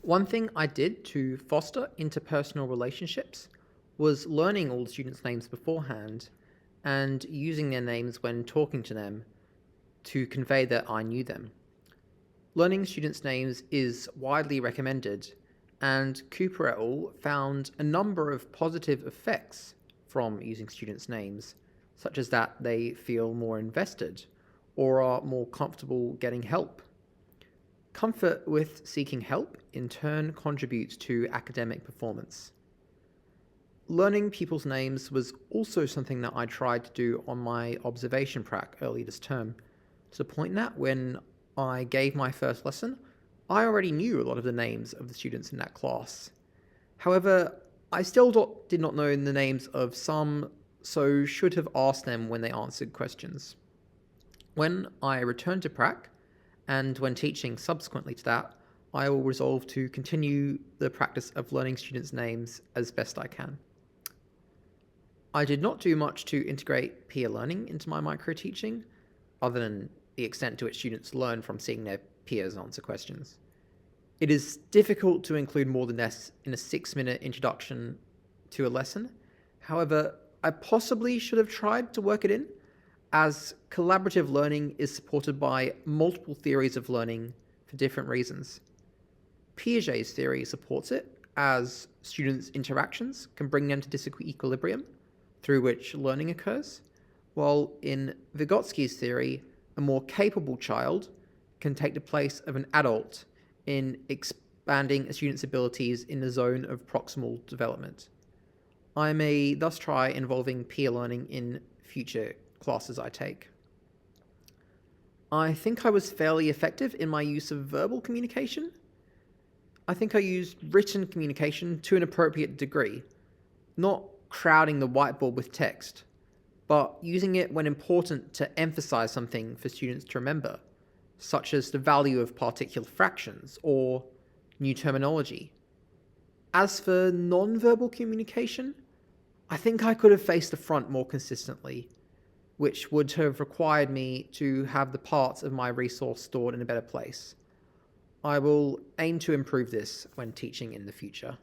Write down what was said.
One thing I did to foster interpersonal relationships was learning all the students' names beforehand and using their names when talking to them to convey that I knew them. Learning students' names is widely recommended, and Cooper et al. Found a number of positive effects from using students' names, such as that they feel more invested or are more comfortable getting help. Comfort with seeking help in turn contributes to academic performance. Learning people's names was also something that I tried to do on my observation prac early this term, to the point that when I gave my first lesson, I already knew a lot of the names of the students in that class. However, I still did not know the names of some, so should have asked them when they answered questions. When I returned to prac, and when teaching subsequently to that, I will resolve to continue the practice of learning students' names as best I can. I did not do much to integrate peer learning into my micro-teaching, other than the extent to which students learn from seeing their peers answer questions. It is difficult to include more than this in a 6-minute introduction to a lesson. However, I possibly should have tried to work it in, as collaborative learning is supported by multiple theories of learning for different reasons. Piaget's theory supports it, as students' interactions can bring them to disequilibrium, through which learning occurs, while in Vygotsky's theory, a more capable child can take the place of an adult in expanding a student's abilities in the zone of proximal development. I may thus try involving peer learning in future classes I take. I think I was fairly effective in my use of verbal communication. I think I used written communication to an appropriate degree, not crowding the whiteboard with text, but using it when important to emphasize something for students to remember, such as the value of particular fractions or new terminology. As for non-verbal communication, I think I could have faced the front more consistently, which would have required me to have the parts of my resource stored in a better place. I will aim to improve this when teaching in the future.